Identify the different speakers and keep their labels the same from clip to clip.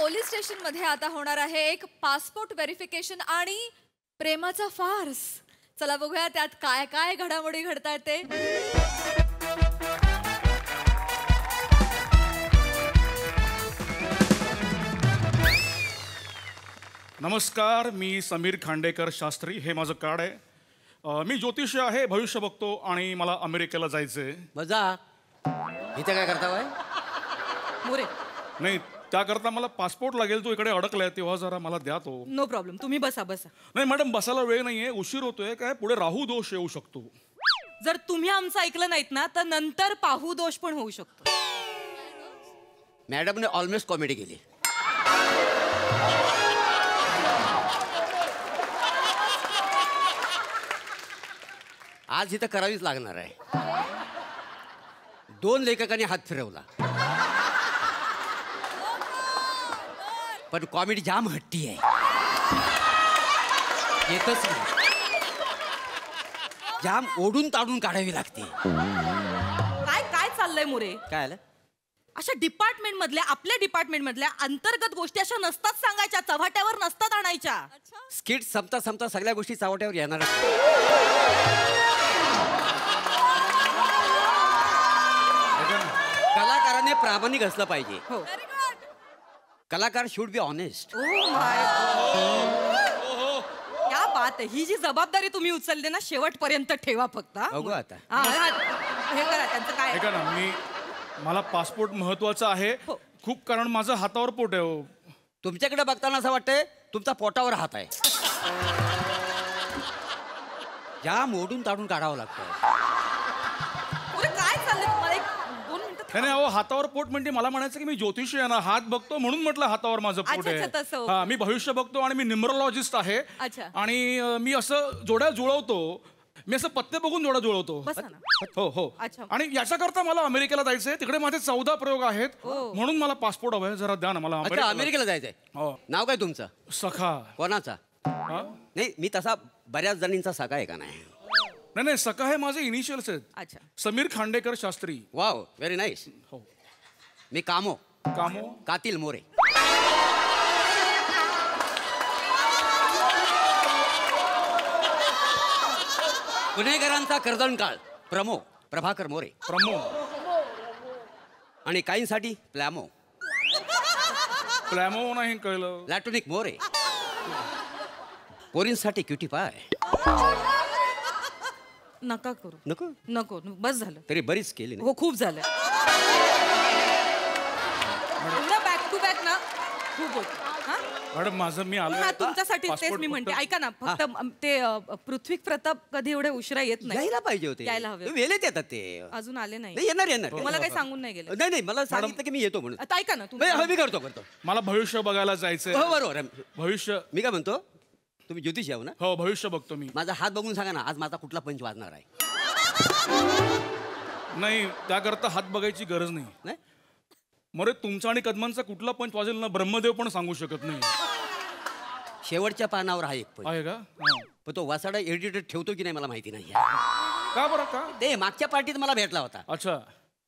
Speaker 1: Police station मध्ये आता होणार आहे एक पासपोर्ट व्हेरिफिकेशन आणि प्रेमाचा फार्स. चला बघूया त्यात काय काय घडामोडी घडतायत ते.
Speaker 2: नमस्कार, मी समीर खांडेकर शास्त्री. हे माझं कार्ड आहे. मी ज्योतिषी आहे, भविष्य बघतो आणि मला अमेरिकेला जायचंय.
Speaker 3: मजा इथे काय करता बाय
Speaker 4: मोरे?
Speaker 2: नाही, त्याकरता मला पासपोर्ट लागेल. तो इकडे अडकलाय, तेव्हा जरा मला द्या तो.
Speaker 4: नो प्रॉब्लेम, तुम्ही बसा बसा.
Speaker 2: नाही मॅडम, बसायला वेळ नाहीये, उशीर होतोय. काय पुढे राहू दोष येऊ शकतो.
Speaker 4: जर तुम्ही आमचं ऐकलं नाहीत ना तर नंतर पाहू दोष पण होऊ शकतो.
Speaker 3: मॅडमने ऑलमोस्ट कॉमेडी केली. आज इथं करावीच लागणार आहे. 2 लेखकांनी हात फिरवला पण कॉमेडी जाम हट्टी आहे. येतच नाही, जाम ओढून ताडून काढावी लागते.
Speaker 4: काय काय चाललंय मोरे?
Speaker 3: काय आलं?
Speaker 4: अशा डिपार्टमेंट मधल्या, आपल्या डिपार्टमेंट मधल्या अंतर्गत गोष्टी अशा नसतात सांगायच्या, चव्हाट्यावर नसतात आणायच्या.
Speaker 3: स्किट संपता संपता सगळ्या गोष्टी चावट्यावर येणार. कलाकाराने प्रामाणिक असलं पाहिजे.
Speaker 4: हो.
Speaker 3: कलाकार शुड बी ऑनेस्ट.
Speaker 4: क्या बात आहे. ही जी जबाबदारी तुम्ही उचलली ना, शेवटपर्यंत ठेवा फक्त.
Speaker 3: बघू आता.
Speaker 4: हे करा, त्यांचं काय
Speaker 2: ऐका ना, मला पासपोर्ट महत्वाचा आहे
Speaker 4: हो.
Speaker 2: खूप, कारण माझं हातावर पोट आहे. हो.
Speaker 3: तुमच्याकडे बघताना असं वाटतंय तुमचा पोटावर हात आहे. या मोडून ताडून काढावं लागतं.
Speaker 4: काय चाललंय तुम्हाला? 2 मिनिटं
Speaker 2: नाही अहो, हातावर पोट म्हणजे मला म्हणायचं की मी ज्योतिषी आहे ना, हात बघतो म्हणून म्हटलं हातावर माझं पोट
Speaker 4: अच्छा, तसं.
Speaker 2: आहे. हा, मी भविष्य बघतो आणि मी न्यूमरोलॉजिस्ट आहे.
Speaker 4: अच्छा.
Speaker 2: आणि मी असं जोड्या जुळवतो. मी असं पत्ते बघून जोड्या जुळवतो.
Speaker 4: बसा ना.
Speaker 2: हो हो.
Speaker 4: अच्छा.
Speaker 2: आणि याच्याकरता मला अमेरिकेला जायचंय. तिकडे माझे 14 प्रयोग आहेत. म्हणून मला पासपोर्ट हवाय. जरा द्या ना मला.
Speaker 3: अच्छा, अमेरिकेला जायचंय.
Speaker 2: हो.
Speaker 3: नाव काय तुमचं?
Speaker 2: सखा.
Speaker 3: कोणाचा?
Speaker 2: हा?
Speaker 3: नाही, मी तसा बऱ्याच जणींचा सखा आहे का नाही.
Speaker 2: नाही, सखा हे माझे इनिशियल्स आहेत.
Speaker 4: अच्छा.
Speaker 2: Sameer Khandekar Shastri.
Speaker 3: Wow, very nice.
Speaker 2: हो.
Speaker 3: मी कामो कातील मोरे. गुन्हेगारांचा कर्दनकाळ प्रभाकर मोरे. आणि काहींसाठी प्लॅमो
Speaker 2: नाही कळलं.
Speaker 3: लॅटोनिक मोरे. पोरींसाठी क्युटी पाय.
Speaker 4: नका करू.
Speaker 3: नको
Speaker 4: नको, बस झालं.
Speaker 3: तरी बरीच केली ना.
Speaker 4: हो, खूप झालं. बॅक टू बॅक ना खूप होत.
Speaker 2: मॅडम, माझं मी आलो
Speaker 4: तुमच्यासाठी तेच मी म्हणते. ऐका ना, फक्त ते पृथ्वी प्रताप कधी एवढे उशिरा येत नाही.
Speaker 3: यायला पाहिजे होते.
Speaker 4: यायला हवे.
Speaker 3: वेळेत येतात ते.
Speaker 4: अजून आले नाही.
Speaker 3: येणार.
Speaker 4: मला काही सांगून नाही गेले.
Speaker 3: नाही, मला सांगितलं की मी येतो म्हणून.
Speaker 4: आता ऐका ना तुम्ही.
Speaker 3: मी करतो.
Speaker 2: मला भविष्य बघायला जायचंय.
Speaker 3: हो, बरोबर.
Speaker 2: भविष्य.
Speaker 3: मी काय म्हणतो, तुम्ही ज्योतिषी आहो ना?
Speaker 2: हो, भविष्य बघतो मी.
Speaker 3: माझा हात बघून सांगा ना, आज माझा कुठला पंच वाजणार आहे.
Speaker 2: नाही, त्याकरता हात बघायची गरज नाही. मरे, तुमचा आणि कदमांचा कुठला पंच वाजेल ना, ब्रह्मदेव पण सांगू शकत नाही.
Speaker 3: शेवटच्या पानावर आहे एक पंच.
Speaker 2: आहे का?
Speaker 3: पण तो वासाडा एडिटर ठेवतो की नाही मला माहिती नाही.
Speaker 2: का बरं? का?
Speaker 3: ते मागच्या पार्टीत मला भेटला होता.
Speaker 2: अच्छा.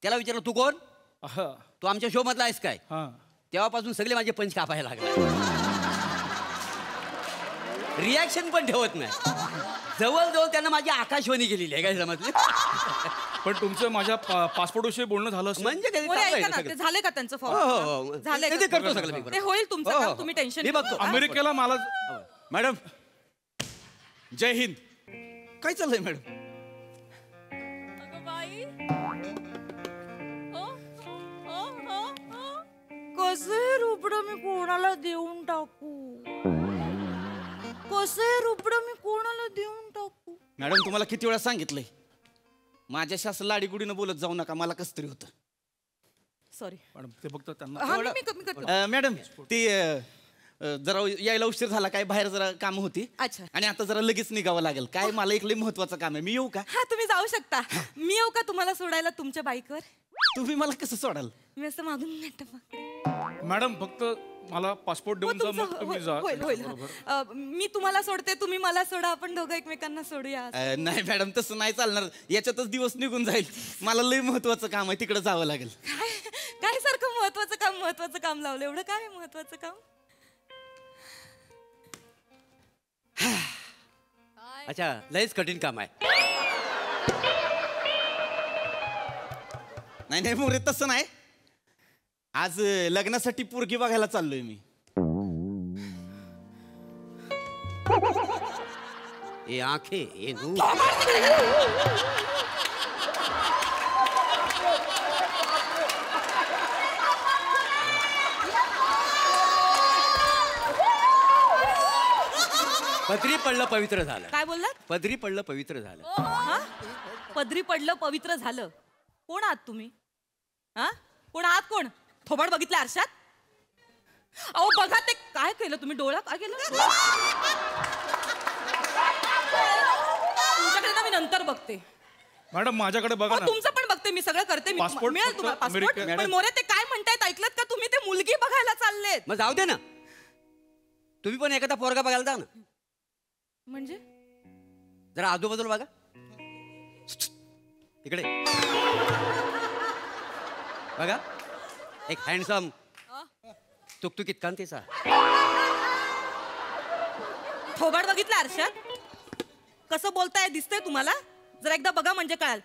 Speaker 3: त्याला विचारलं, तू कोण?
Speaker 2: हा.
Speaker 3: तू आमच्या शो मधला आहेस काय?
Speaker 2: हा.
Speaker 3: तेव्हापासून सगळे माझे पंच कापायला लागले. रिॲक्शन पण ठेवत नाही. जवळजवळ त्यांना माझी आकाशवाणी केलेली आहे. काय समजले?
Speaker 2: पण तुमचं माझ्या पासपोर्ट विषयी बोलणं झालं असेल.
Speaker 3: म्हणजे
Speaker 4: ते झाले का त्यांचं फॉर्म? झाले.
Speaker 3: ते करतो सगळं.
Speaker 4: ते होईल तुमचं काम, तुम्ही टेन्शन
Speaker 3: मी बघतो.
Speaker 2: अमेरिकेला मला.
Speaker 5: मॅडम, जय हिंद. काय चाललंय मॅडम?
Speaker 4: कसे रुपडं मी कोणाला देऊन टाकू?
Speaker 5: मॅडम, तुम्हाला किती वेळा सांगितलंय माझ्याशी असं लाडीगुडीनं बोलत जाऊ नका. मला कस तरी होतं.
Speaker 4: सॉरी
Speaker 2: मॅडम, ते फक्त त्यांना.
Speaker 5: मॅडम, ती जरा यायला उशीर झाला. काय बाहेर जरा काम होती.
Speaker 4: अच्छा.
Speaker 5: आणि आता जरा लगेच निघावं लागेल. काय मला एक लई महत्वाचं काम आहे. मी येऊ का?
Speaker 4: हा, तुम्ही जाऊ शकता. मी येऊ का तुम्हाला सोडायला तुमच्या बाईकवर?
Speaker 5: तुम्ही मला कसं सोडाल?
Speaker 4: मी असं मागून नाही.
Speaker 2: मॅडम, फक्त मला पासपोर्ट देऊन जा, मग तुम्ही जा.
Speaker 4: होईल. मी तुम्हाला सोडते, तुम्ही मला सोडा. आपण दोघं एकमेकांना सोडूया.
Speaker 5: नाही मॅडम, तसं नाही चालणार. याच्यातच दिवस निघून जाईल. मला लई महत्वाचं काम आहे, तिकडे जावं लागेल.
Speaker 4: काय सारखं महत्वाचं काम लावलं. एवढं काय आहे महत्वाचं काम?
Speaker 3: अच्छा, लयच कठीण काम आहे.
Speaker 5: नाही नाही मोरे, तसं नाही. आज लग्नासाठी पोरगी बघायला चाललोय मी.
Speaker 3: ए आखे ए नू. पदरी पडलं पवित्र झालं.
Speaker 4: काय बोललात?
Speaker 3: पदरी पडलं पवित्र झालं.
Speaker 4: हा? पदरी पडलं पवित्र झालं. कोण आहात तुम्ही? हा, कोण आहात? कोण? थोबाड बघितलं आरशात? अहो बघा ते काय केलं तुम्ही. डोळा काय केलं? तुमच्याकडे ना मी नंतर बघते.
Speaker 2: मॅडम माझ्याकडे बघा
Speaker 4: हो,
Speaker 2: ना.
Speaker 4: तुमचं पण बघते मी. सगळं करते मी.
Speaker 2: पासपोर्ट
Speaker 4: मिळेल
Speaker 2: फक्त
Speaker 4: तुम्हाला पासपोर्ट.
Speaker 2: अमेरिका-
Speaker 4: पण मोरे ते काय म्हणतायत ऐकलत का तुम्ही? ते मुलगी बघायला चाललेत.
Speaker 3: मग जाऊ दे ना, तुम्ही पण एखादा पोरगा बघायला जा ना.
Speaker 4: म्हणजे
Speaker 3: जरा आजूबाजूला बघा. इकडे बघा, एक हँडसम तुकतुकीत कांतीचा.
Speaker 4: थोबाड बघितलं आरशात? कसं बोलताय दिसतंय तुम्हाला? जरा एकदा बघा म्हणजे कळाल.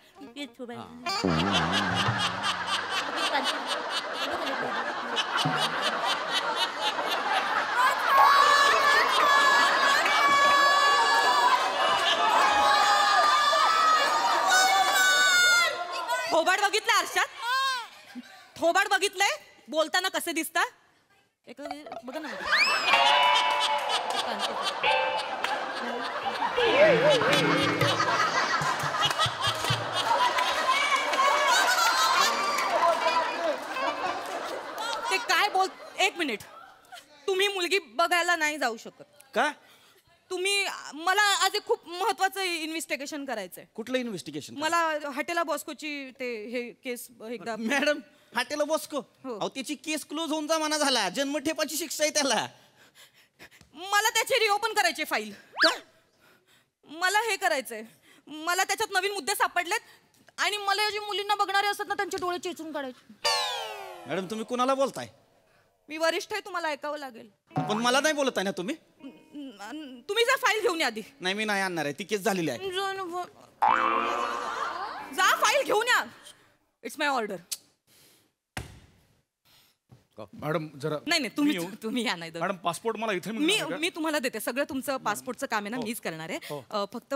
Speaker 4: थोबाड बघितलं आरशात? थोबाड बघितलंय? बोलताना कसे दिसता? बघा ना. ते काय बोल. एक मिनिट. तुम्ही मुलगी बघायला नाही जाऊ शकत.
Speaker 5: का?
Speaker 4: तुम्ही मला आज एक खूप महत्वाचं इन्व्हेस्टिगेशन करायचंय.
Speaker 5: कुठलं इन्व्हेस्टिगेशन?
Speaker 4: मला हॉटेला बॉस्कोची ते हे केस एकदा.
Speaker 5: मॅडम हाटेला बॉस्को,
Speaker 4: हो.
Speaker 5: अहो त्याची केस क्लोज होऊन जमाना झाला. जन्मठेपाची शिक्षा आहे त्याला.
Speaker 4: मला त्याची रिओपन करायची फाईल. मला हे करायचंय. मला त्याच्यात नवीन मुद्दे सापडलेत आणि मला जे मुलींना बघणारे असतात ना त्यांचे डोळे चेचून काढायचे.
Speaker 5: मॅडम तुम्ही कुणाला बोलताय?
Speaker 4: मी वरिष्ठ आहे, तुम्हाला ऐकावं लागेल.
Speaker 5: पण मला नाही बोलताय ना तुम्ही.
Speaker 4: तुम्ही जा फाईल घेऊन या आधी.
Speaker 5: नाही मी नाही आणणार आहे, ती केस झालेली आहे.
Speaker 4: जा फाईल घेऊन या. It's my order.
Speaker 2: मॅडम जरा
Speaker 4: नाही
Speaker 2: मी
Speaker 4: तुम्ही
Speaker 2: येऊ?
Speaker 4: तुम्ही या. नाही
Speaker 2: मॅडम पासपोर्ट मला इथे
Speaker 4: मी
Speaker 2: मिळणार का?
Speaker 4: मी तुम्हाला देते सगळं. तुमचं पासपोर्टचं काम आहे ना मीच करणार आहे. फक्त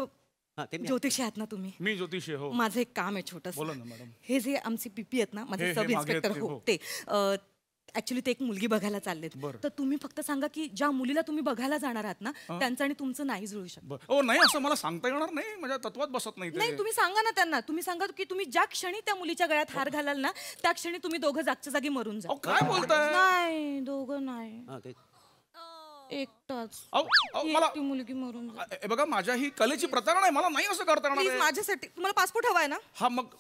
Speaker 3: हा, ते मी-
Speaker 4: ज्योतिषी आहात ना तुम्ही?
Speaker 2: मी ज्योतिषी आहे, हो.
Speaker 4: माझं एक काम आहे छोटंसं.
Speaker 2: बोला ना मॅडम.
Speaker 4: हे जे आमची पीपी आहेत ना, माझे
Speaker 2: हे
Speaker 4: सब
Speaker 2: मागे
Speaker 4: इन्स्पेक्टर
Speaker 2: आहेत ते,
Speaker 4: हो
Speaker 2: हो.
Speaker 4: ते ऍक्च्युली ते एक मुलगी बघायला चाललेत.
Speaker 2: बरं.
Speaker 4: तर तुम्ही फक्त सांगा की ज्या मुलीला तुम्ही बघायला जाणार आहात ना त्यांचं आणि तुमचं नाही जुळू शकत.
Speaker 2: बरं. ओ नाही, असं मला सांगता येणार नाही. माझ्या तत्वात बसत नाही
Speaker 4: नाही
Speaker 2: ते.
Speaker 4: तुम्ही सांगा ना त्यांना. तुम्ही सांगा की तुम्ही ज्या क्षणी त्या मुलीच्या गळ्यात हार घालाल ना त्या क्षणी तुम्ही दोघं जागच्या जागी मरून जा.
Speaker 2: अहो काय बोलताय?
Speaker 4: नाही दोघं नाही,
Speaker 3: हा, ते-
Speaker 4: एकटाच.
Speaker 2: अहो मला
Speaker 4: ती मुलगी मरून जा.
Speaker 2: हे बघा, माझ्या ही कलेची प्रतारणा आहे. मला नाही असं करता येणार
Speaker 4: प्लीज
Speaker 2: आहे.
Speaker 4: माझ्यासाठी. तुम्हाला पासपोर्ट हवाय ना?
Speaker 2: हा मग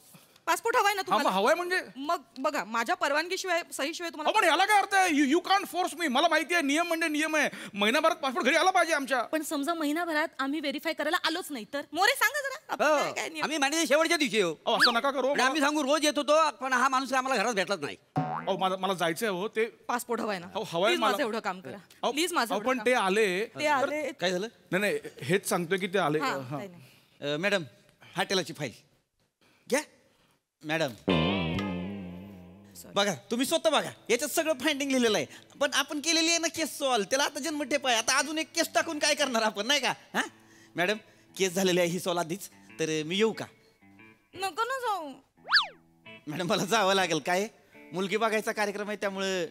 Speaker 4: पासपोर्ट हवाय ना
Speaker 2: हा मग
Speaker 4: तुम्हाला?
Speaker 2: हवाय म्हणजे
Speaker 4: मग बघा माझ्या परवानगीशिवाय सहीशिवाय
Speaker 2: अहो
Speaker 4: तुम्हाला.
Speaker 2: पण याला काय अर्थ आहे? You can't force me. मला माहिती आहे नियम म्हणजे नियम आहे. महिनाभरात पासपोर्ट घरी आला पाहिजे आमच्या.
Speaker 4: पण समजा महिनाभरात आम्ही व्हेरीफाय करायला आलोच नाही तर? मोरे सांगा जरा. आपलं
Speaker 3: हो,
Speaker 4: काय- काय नियम?
Speaker 3: आम्ही म्हणजे शेवटच्या दिवशी येऊ.
Speaker 2: अहो असं नका करू.
Speaker 3: आणि आम्ही सांगू रोज येत होतो, पण हा माणूस आम्हाला घरात भेटलाच नाही.
Speaker 2: अहो मला जायचंय हो ते.
Speaker 4: पासपोर्ट हवाय ना?
Speaker 2: अहो हवाय
Speaker 4: प्लीज
Speaker 2: मला.
Speaker 4: माझं एवढं काम करा.
Speaker 2: अहो,
Speaker 4: प्लीज माझं
Speaker 2: अहो,
Speaker 4: एवढं
Speaker 2: पण
Speaker 4: काम.
Speaker 2: ते आले.
Speaker 4: ते आले.
Speaker 5: काय झालं?
Speaker 2: नाही नाही हेच सांगतोय की ते आले.
Speaker 4: हा,
Speaker 2: हा.
Speaker 4: काही नाही.
Speaker 5: मॅडम हाटेलाची फाईल घ्या. मॅडम बघा, तुम्ही स्वतः बघा, याच्यात सगळं फाइंडिंग लिहिलेलं आहे. पण आपण केलेली आहे ना केस सॉल्व. त्याला आता जन्मठेप आहे. आता अजून एक केस टाकून काय करणार आपण, नाही का? हा मॅडम केस झालेली आहे ही सॉल्व आधीच. तर मी येऊ का?
Speaker 4: नको ना जाऊ.
Speaker 5: मॅडम मला जावं लागेल. काय मुलगी बघायचा कार्यक्रम आहे त्यामुळं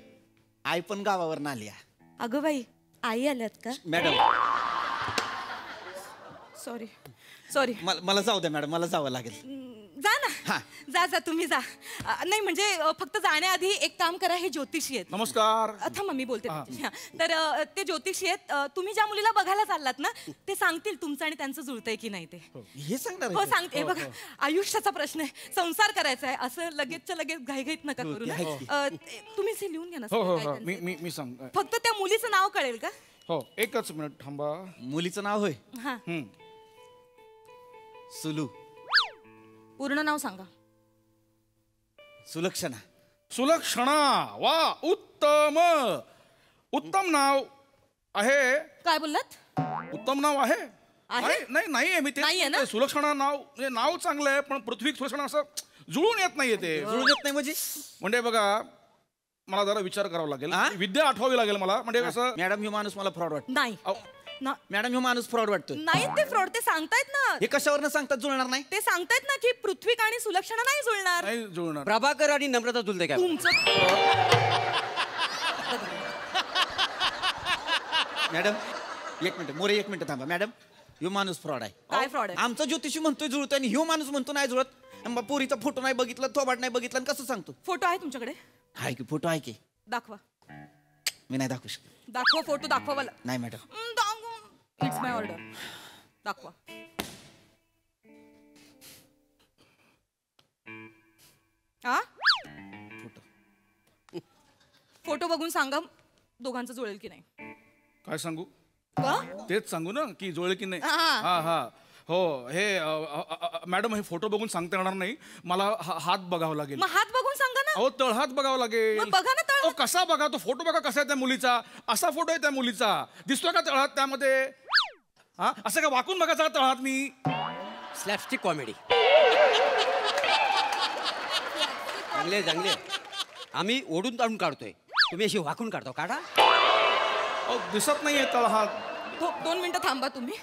Speaker 5: आई पण गावावर आली आहे.
Speaker 4: अगं बाई आई आल्यात का?
Speaker 5: Madam
Speaker 4: sorry sorry.
Speaker 5: मला जाऊ द्या मॅडम, मला जावं लागेल.
Speaker 4: जा ना.
Speaker 5: हा.
Speaker 4: जा जा तुम्ही जा. नाही म्हणजे फक्त जाण्याआधी एक काम करा. हे ज्योतिषी आहेत.
Speaker 2: नमस्कार.
Speaker 4: थांबा मी बोलते तुमच्याशी. हा. तर ते ज्योतिषी आहेत. तुम्ही ज्या मुलीला बघायला चाललात ना ते सांगतील तुमचं आणि त्यांचं जुळतंय की नाही ते.
Speaker 5: हे सांगणार
Speaker 4: हो
Speaker 5: आहे?
Speaker 4: सांगते. बघा आयुष्याचा प्रश्न आहे. संसार करायचा आहे. असं लगेचच्या लगेच घाईघाईत नका करू ना. तुम्हीच हे लिहून घ्या ना
Speaker 2: हो हो
Speaker 4: काय
Speaker 2: हो
Speaker 4: त्यांचं.
Speaker 2: मी मी मी सांग.
Speaker 4: फक्त त्या मुलीचं नाव कळेल का?
Speaker 2: हो एकच मिनिट थांबा.
Speaker 5: मुलीचं नाव होय
Speaker 4: हा.
Speaker 5: सुलू.
Speaker 4: पूर्ण नाव सांगा.
Speaker 5: सुलक्षणा.
Speaker 2: सुलक्षणा. वा, उत्तम. उत्तम नाव आहे.
Speaker 4: काय बोललात?
Speaker 2: उत्तम नाव आहे.
Speaker 4: आहे?
Speaker 2: नाहीये मी
Speaker 4: नाहीये ना?
Speaker 2: ते सुलक्षणा नाव म्हणजे नाव चांगलं आहे, पण पृथ्वी सुलक्षणा असं जुळून येत नाहीये ते.
Speaker 5: जुळून येत नाही
Speaker 2: म्हणजे बघा, मला जरा विचार करावा लागेल,
Speaker 5: हा?
Speaker 2: विद्या आठवावी लागेल मला. म्हणजे कसं,
Speaker 5: मॅडम ह्यो माणूस मला फ्रॉड वाटतो.
Speaker 4: नाही
Speaker 5: मॅडम ह्यो माणूस फ्रॉड वाटतो.
Speaker 4: नाही ते फ्रॉड ते सांगतायत ना.
Speaker 5: हे कशावरनं सांगतात जुळणार नाही?
Speaker 4: ते सांगतायत ना की पृथ्वी आणि सुलक्षणा नाही जुळणार.
Speaker 2: नाही जुळणार.
Speaker 3: प्रभाकर आणि नम्रता जुळते काय?
Speaker 4: तुमचं
Speaker 5: मॅडम एक मिनिट, मोरे एक मिनिट थांबा. मॅडम ह्यो माणूस फ्रॉड आहे.
Speaker 4: काय fraud आहे?
Speaker 5: आमचा ज्योतिषी म्हणतोय जुळत आणि ह्यो माणूस म्हणतो नाही जुळत. आणि मग पोरीचा फोटो नाही बघितला, थोबाड नाही बघितला, आणि कसं सांगतो?
Speaker 4: फोटो आहे तुमच्याकडे?
Speaker 5: हाय की फोटो आहे की?
Speaker 4: दाखवा.
Speaker 5: मी नाही दाखवू शकत.
Speaker 4: दाखवा फोटो, दाखवा मला.
Speaker 5: नाही मॅडम.
Speaker 4: It's my order. दाखवा. हा,
Speaker 5: फोटो
Speaker 4: फोटो बघून सांगा दोघांचं जुळेल की नाही.
Speaker 2: काय सांगू?
Speaker 4: का?
Speaker 2: तेच सांगू ना की जुळेल की नाही.
Speaker 4: हा.
Speaker 2: हा हा हो. हे मॅडम, हे फोटो बघून सांगता येणार नाही मला. हात बघावा लागेल.
Speaker 4: मग हात बघून सांगा ना.
Speaker 2: अहो, तळहात बघावा लागेल.
Speaker 4: मग बघा ना तळहात.
Speaker 2: अहो, कसा बघा तो फोटो? बघा कसा आहे त्या मुलीचा. असा फोटो आहे त्या मुलीचा. दिसतोय का तळहात त्यामध्ये? हा, असं का वाकून बघायचा का तळहात मी?
Speaker 3: Slapstick comedy. चांगले चांगले. आम्ही ओढून ताडून काढतोय, तुम्ही अशी वाकून काढतो. काढा.
Speaker 2: अहो, दिसत नाहीये तळहात.
Speaker 4: 2 मिनिटं थांबा तुम्ही.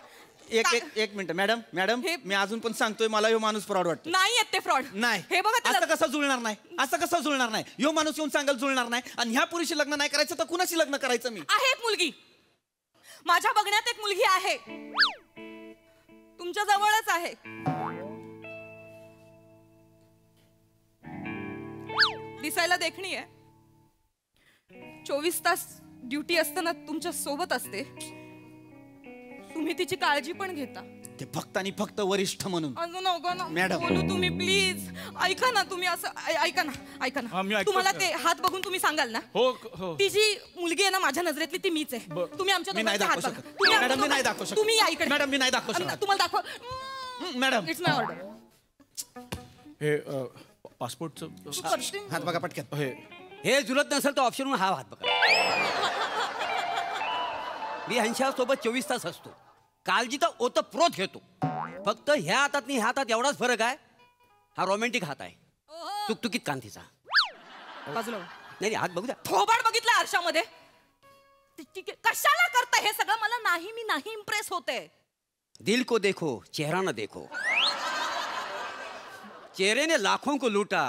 Speaker 5: एक मिनिट मॅडम. मॅडम मी अजून पण सांगतोय, मला ह्यो माणूस फ्रॉड वाटतो.
Speaker 4: नाही आहेत ते फ्रॉड.
Speaker 5: नाही.
Speaker 4: हे बघा
Speaker 5: असं कसं जुळणार नाही? असं कसं जुळणार नाही? ह्यो माणूस येऊन सांगाल जुळणार नाही, आणि ह्या पुरुषी लग्न नाही करायचं तर कुणाशी लग्न करायचं? मी
Speaker 4: आहे एक मुलगी, माझ्या बघण्यात एक मुलगी आहे, तुमच्या जवळच आहे. दिसायला देखणी आहे. 24 तास ड्युटी असताना तुमच्या सोबत असते. तुम्ही तिची काळजी पण घेता.
Speaker 5: ते फक्त आणि फक्त वरिष्ठ म्हणून.
Speaker 4: अजून नका ना
Speaker 5: मॅडम.
Speaker 4: बोलू तुम्ही प्लीज. ऐका ना तुम्ही असं ऐका ना
Speaker 2: हा, मी ऐकतोय.
Speaker 4: तुम्हाला ते हात बघून तुम्ही सांगाल ना.
Speaker 2: हो हो.
Speaker 4: ती जी मुलगी आहे ना माझ्या नजरेतली ती मीच आहे.
Speaker 2: बरं.
Speaker 4: तुम्ही आमच्या
Speaker 5: मी नाही
Speaker 4: दोघांचे
Speaker 5: दाखवू
Speaker 4: हात बघा.
Speaker 5: शकत.
Speaker 4: तुम्ही आमच्या
Speaker 5: मॅडम, मी नाही
Speaker 4: दोघांचे-
Speaker 5: दाखवू शकत.
Speaker 4: तुम्ही या इकडे.
Speaker 5: मॅडम, मी नाही दाखवू शकत.
Speaker 4: तुम्हाला दाखवा.
Speaker 5: Madam
Speaker 4: it's my order.
Speaker 2: हे पासपोर्टचं
Speaker 5: हात बघा पटकन.
Speaker 3: हे जुळत नसेल तर ऑप्शन हा हात बघा. मी ह्यांच्यासोबत 24 तास असतो. काळजी तर ओतप्रोत घेतो. फक्त ह्या हातात आणि ह्या हातात एवढाच फरक आहे. हा रोमॅन्टिक हात आहे, तुकतुकीत कांतीचा.
Speaker 4: बाजूला
Speaker 3: नाही हात बघू द्या.
Speaker 4: थोबाड बघितला आरशामध्ये. कशाला करता हे सगळं? मला नाही, मी नाही इम्प्रेस होते.
Speaker 3: दिल को देखो, चेहरा न देखो. चेहरे ने लाखों को लूटा,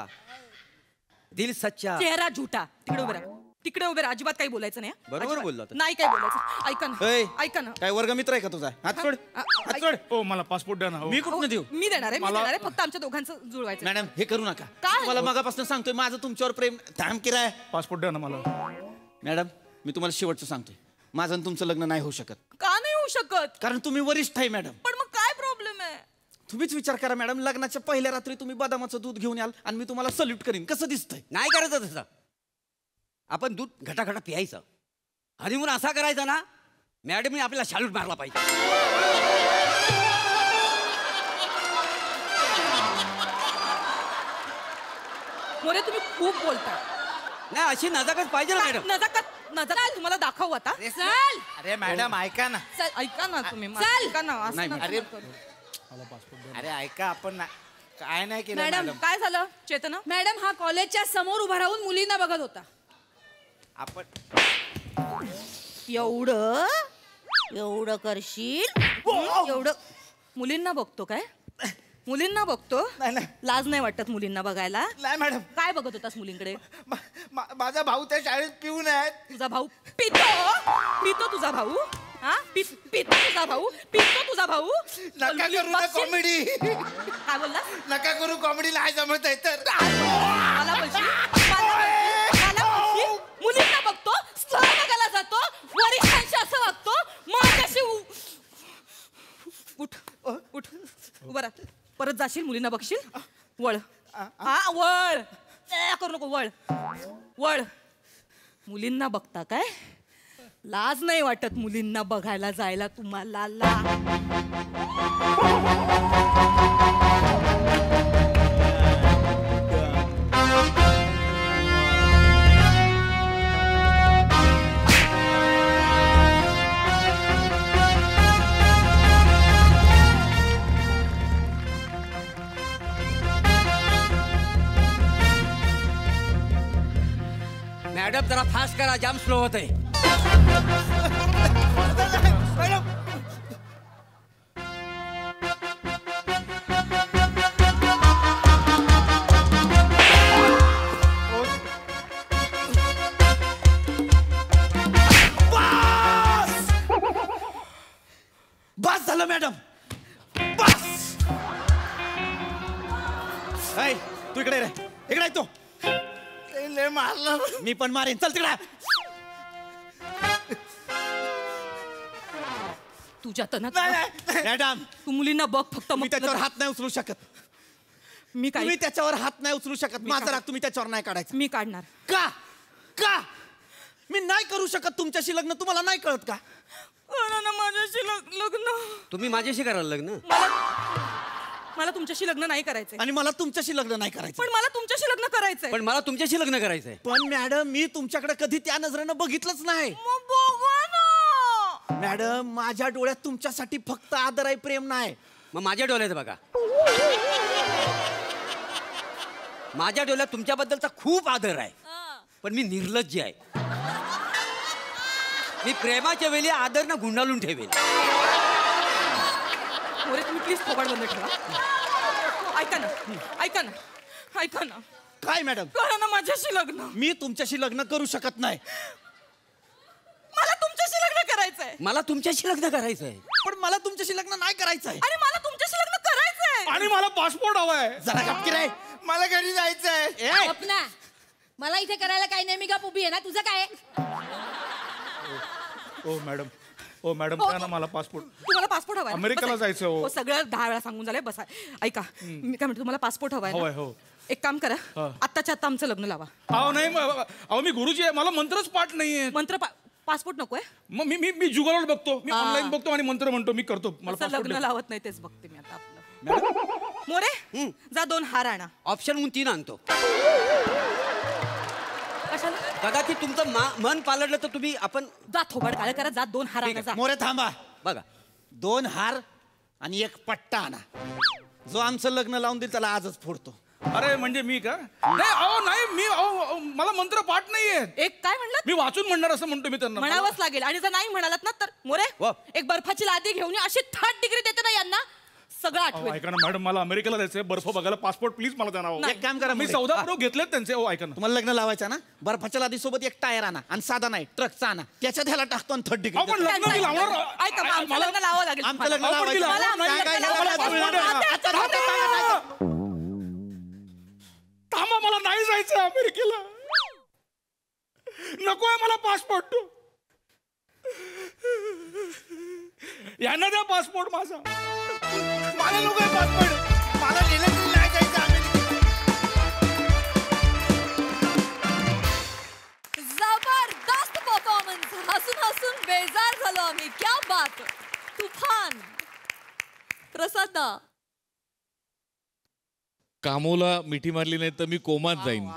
Speaker 3: दिल सच्चा.
Speaker 4: चेहरा झुटा. तिकडे उभे राहा. तिकडे उभे राहा. अजिबात काही बोलायचं नाही.
Speaker 3: बरोबर
Speaker 4: अजिबात.
Speaker 3: बोलला तर.
Speaker 4: नाही काही बोलायचं. ऐका ना.
Speaker 5: ऐ,
Speaker 4: ऐका ना.
Speaker 5: काय वर्ग मित्र आहे का तुझा? हात सोड, हात सोड.
Speaker 2: हो, मला पासपोर्ट द्या ना. हो.
Speaker 5: मी कुठनं देऊ?
Speaker 4: मी देणार आहे. मी
Speaker 2: मला-
Speaker 4: देणार आहे. फक्त आमच्या दोघांचं जुळवायचं.
Speaker 5: मॅडम हे करू नका.
Speaker 4: काय?
Speaker 5: मला मगापासून सांगतोय माझं तुमच्यावर प्रेम. थांब की रे.
Speaker 2: पासपोर्ट द्या ना मला.
Speaker 5: मॅडम मी तुम्हाला शेवटचं सांगतोय, माझं आणि तुमचं लग्न नाही होऊ शकत.
Speaker 4: का नाही होऊ शकत?
Speaker 5: कारण तुम्ही वरिष्ठ आहे मॅडम.
Speaker 4: पण मग काय प्रॉब्लेम आहे?
Speaker 5: तुम्हीच विचार करा मॅडम. लग्नाच्या पहिल्या रात्री तुम्ही बदामाचं दूध घेऊन याल आणि मी तुम्हाला सल्यूट करीन. कसं दिसतंय?
Speaker 3: नाही करायचं तसं. आपण दूध घटाघटा पियायचं. हनीमून असा करायचा ना, मॅडमने आपल्याला शालूट मारला पाहिजे.
Speaker 4: मोरे तुम्ही खूप बोलता.
Speaker 3: नाही अशी नजाकच पाहिजे ना मॅडम.
Speaker 4: नजाकत तुम्हाला दाखवू आता.
Speaker 1: चल
Speaker 6: अरे मॅडम ऐका ना.
Speaker 4: ऐका ना तुम्ही.
Speaker 1: चल.
Speaker 4: ऐका ना. असं
Speaker 5: नाही,
Speaker 4: नका
Speaker 6: अरे
Speaker 4: करू.
Speaker 6: अरे ऐका, आपण काय नाही केलं
Speaker 1: मॅडम.
Speaker 6: मॅडम.
Speaker 4: काय झालं चेतना?
Speaker 1: मॅडम हा कॉलेजच्या समोर उभा राहून मुलींना बघत होता.
Speaker 6: आपण
Speaker 4: एवढं एवढं करशील? एवढं मुलींना बघतो काय? मुलींना बघतो?
Speaker 6: नाही.
Speaker 4: लाज नाही वाटत मुलींना बघायला?
Speaker 6: नाही मॅडम.
Speaker 4: काय बघत होतास मुलींकडे?
Speaker 6: माझा भाऊ त्या शाळेत पिऊन आहेत.
Speaker 4: तुझा भाऊ पितो? पितो तुझा भाऊ? हा पितो तुझा भाऊ? पितो तुझा भाऊ?
Speaker 6: नका करू ना
Speaker 4: बघशील?
Speaker 6: कॉमेडी.
Speaker 4: काय बोलला?
Speaker 6: नका करू कॉमेडी. नाही जमत आहे तर.
Speaker 4: मला बोलशील? मला बोलशील? मुलींना बघतो, स्थळ बघायला जातो, वरिष्ठांशी असं वागतो, माझ्याशी उठ उठ उभं राहा. परत जाशील मुलींना बघशील? वळ. हा वळ. करू नको. वळ वळ. मुलींना बघता काय? लाज नाही वाटत मुलींना बघायला जायला तुम्हाला?
Speaker 3: मॅडम जरा फास्ट करा, जाम स्लो होत आहे.
Speaker 5: बस झालं मॅडम, बस. ऐ, तू इकडे रे, इकडे तू.
Speaker 6: लय मारलं.
Speaker 5: मी पण मारेन, चल तिकडे.
Speaker 4: तुझ्या तना
Speaker 5: मॅडम,
Speaker 4: तू मुलींना बघ फक्त.
Speaker 5: मी
Speaker 4: मग
Speaker 5: त्याच्यावर हात नाही उचलू शकत.
Speaker 4: मी काय
Speaker 5: तुम्ही त्याच्यावर हात नाही उचलू शकत. माझा राग तुम्ही त्याच्यावर नाही काढायचा.
Speaker 4: मी काढणार.
Speaker 5: का का मी नाही करू शकत तुमच्याशी लग्न? तुम्हाला नाही कळत का?
Speaker 4: ना माझ्याशी लग्न.
Speaker 3: तुम्ही माझ्याशी कराल लग्न?
Speaker 4: मला तुमच्याशी लग्न नाही करायचंय.
Speaker 5: आणि मला तुमच्याशी लग्न नाही करायचं.
Speaker 4: पण मला तुमच्याशी लग्न करायचंय.
Speaker 3: पण मला तुमच्याशी लग्न करायचंय.
Speaker 5: पण मॅडम, मी तुमच्याकडे कधी त्या नजरेनं बघितलंच नाही.
Speaker 4: मग बघा ना.
Speaker 5: मॅडम, माझ्या डोळ्यात तुमच्यासाठी फक्त आदर आहे, प्रेम नाही.
Speaker 3: मग माझ्या डोळ्यात बघा, माझ्या डोळ्यात तुमच्याबद्दलचा खूप आदर आहे, पण मी निर्लज्ज आहे. मी प्रेमाच्या वेळी आदर ना गुंडाळून ठेवेल.
Speaker 4: मोरे, तुम्ही प्लीज थोबाड बंद ठेवा. ऐका ना, ऐका ना, ऐका ना.
Speaker 5: काय मॅडम?
Speaker 4: करा ना माझ्याशी लग्न.
Speaker 5: मी तुमच्याशी लग्न करू शकत नाही.
Speaker 4: मला तुमच्याशी लग्न करायचंय.
Speaker 3: मला तुमच्याशी लग्न करायचंय.
Speaker 5: पण मला तुमच्याशी लग्न नाही करायचंय.
Speaker 4: आणि मला तुमच्याशी लग्न करायचंय.
Speaker 2: आणि मला पासपोर्ट हवाय.
Speaker 5: जरा गप्प की रे.
Speaker 6: मला घरी जायचंय.
Speaker 5: ए,
Speaker 7: अपना मला इथे करायला काही नाही, मी गप उभी आहे ना. तुझं काय?
Speaker 2: ओ मॅडम द्या ना मला पासपोर्ट.
Speaker 4: तुम्हाला पासपोर्ट हवाय?
Speaker 2: अमेरिकेला
Speaker 4: बसा.
Speaker 2: जायचंय, हो.
Speaker 4: हो, सगळं 10 वेळा सांगून झालंय. बसा. ऐका, मी काय म्हणतो, तुम्हाला पासपोर्ट हवाय
Speaker 2: हवाय,
Speaker 4: ना?
Speaker 2: हो.
Speaker 4: एक काम करा,
Speaker 2: हा.
Speaker 4: आत्ताच्या आत्ता आमचं लग्न लावा.
Speaker 2: अहो नाही, अहो मी गुरुजी आहे, मला मंत्रच पाठ नाहीये.
Speaker 4: मंत्र पासपोर्ट नकोय?
Speaker 2: मग मी जुगलवर बघतो, मी ऑनलाईन बघतो आणि मंत्र म्हणतो, मी करतो. मला
Speaker 4: असं
Speaker 2: passport
Speaker 4: लग्न
Speaker 2: द्या.
Speaker 4: लावत नाही, तेच बघते मी आता आपलं. मोरे, जा 2 हार आणा.
Speaker 3: ऑप्शन म्हणून 3 आणतो.
Speaker 4: कशाला?
Speaker 3: कदाचित तुमचं मन पालटलं तर तुम्ही आपण
Speaker 4: जा थोबाड काळ करा, जा 2 हार आणा. जा.
Speaker 5: मोरे थांबा.
Speaker 3: बघा.
Speaker 5: 2 हार आणि 1 पट्टा आणा. जो आमचं लग्न लावून देईल त्याला आजच फोडतो.
Speaker 2: अरे म्हणजे मी का? नाही अहो नाही, मी अहो मला मंत्र पाठ नाहीये.
Speaker 4: एक काय म्हणलं?
Speaker 2: मी वाचून म्हणणार असं म्हणतो मी त्यांना.
Speaker 4: म्हणावंच लागेल. आणि जर नाही म्हणालात ना तर मोरे,
Speaker 3: वा.
Speaker 4: एक बर्फाची लादी घेऊन ये. अशी 3rd डिग्री देते ना यांना, सगळं
Speaker 2: अहो,
Speaker 4: आठवेल.
Speaker 2: ऐका ना मॅडम, मला अमेरिकेला जायचंय, बर्फ बघायला. पासपोर्ट प्लीज मला द्या ना.
Speaker 5: एक काम करा,
Speaker 2: मी
Speaker 5: मोरे.
Speaker 2: 14 प्रो घेतलेत त्यांचे. हो ऐका ना,
Speaker 5: तुम्हाला लग्न लावायचं ना, बर्फाच्या लादी सोबत 1 टायर आणा. आणि साधा नाही, ट्रकचा आणा. त्याच्यात ह्याला टाकतो आणि 3rd डिग्री
Speaker 2: अहो, पण लग्न मी लावणार.
Speaker 4: ऐका, मग आमचं लग्न लावावं लागेल.
Speaker 5: आमचं लग्न
Speaker 2: अहो, पण मी
Speaker 5: लावायचं.
Speaker 2: लावणार नाही.
Speaker 5: सांगा,
Speaker 2: मला
Speaker 5: ह्याला
Speaker 2: passport
Speaker 5: जुळणार
Speaker 2: द्या.
Speaker 5: नाही. आता सांगा.
Speaker 2: थांबा, मला नाही जायचं अमेरिकेला. नकोय मला पासपोर्ट. यांना द्या पासपोर्ट माझा.
Speaker 6: मला नको पासपोर्ट. मला लिहिलं तरी नाही जायचं अमेरिकेला.
Speaker 1: जबरदस्त परफॉर्मन्स. हसून हसून बेजार झालो आम्ही. क्या बात. तुफान. प्रसाद ना.
Speaker 8: कामोला मिठी मारली नाही तर मी कोमात जाईन.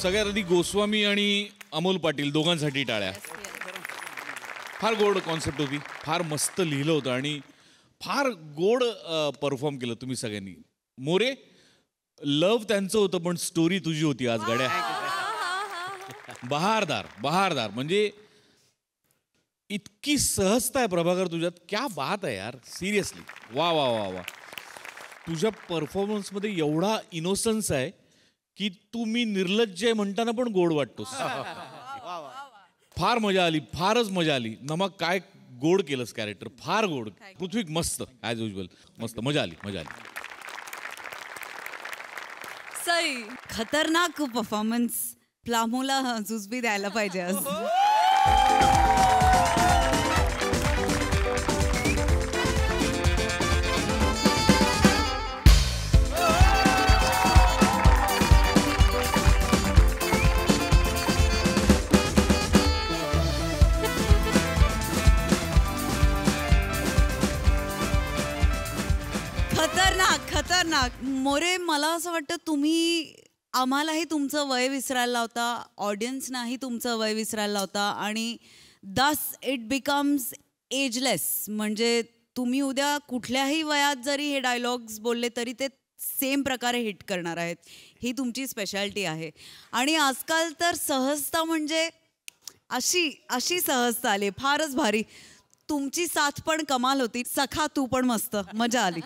Speaker 8: सगळ्यात आधी गोस्वामी आणि अमोल पाटील दोघांसाठी टाळ्या. फार गोड कॉन्सेप्ट होती, फार मस्त लिहिलं होतं आणि फार गोड परफॉर्म केलं तुम्ही सगळ्यांनी. मोरे, लव त्यांचं होतं पण स्टोरी तुझी होती आज गाड्या. बहारदार म्हणजे इतकी सहजता आहे प्रभाकर तुझ्यात. क्या बात आहे यार, सिरियसली. वा वा वा वा. तुझ्या परफॉर्मन्समध्ये एवढा इनोसन्स आहे की तू मी निर्लज्ज आहे म्हणताना पण गोड वाटतोस. फार मजा आली, फारच मजा आली. नमक काय गोड केलंस कॅरेक्टर, फार गोड. पृथ्वी मस्त ॲज युजल, मस्त मजा आली.
Speaker 1: सई.
Speaker 9: खतरनाक परफॉर्मन्स. प्लामोला जुजबी द्यायला पाहिजे आज. खतरनाक खतरनाक. मोरे, मला असं वाटतं तुम्ही आम्हालाही तुमचं वय विसरायला लावता, ऑडियन्सनाही तुमचं वय विसरायला लावता आणि दस इट बिकम्स एजलेस. म्हणजे तुम्ही उद्या कुठल्याही वयात जरी हे डायलॉग्स बोलले तरी ते सेम प्रकारे हिट करणार आहेत. ही तुमची स्पेशालिटी आहे. आणि आजकाल तर सहजता म्हणजे अशी सहजता आली, फारच भारी. तुमची साथ पण कमाल होती. सखा तू पण मस्त, मजा आली.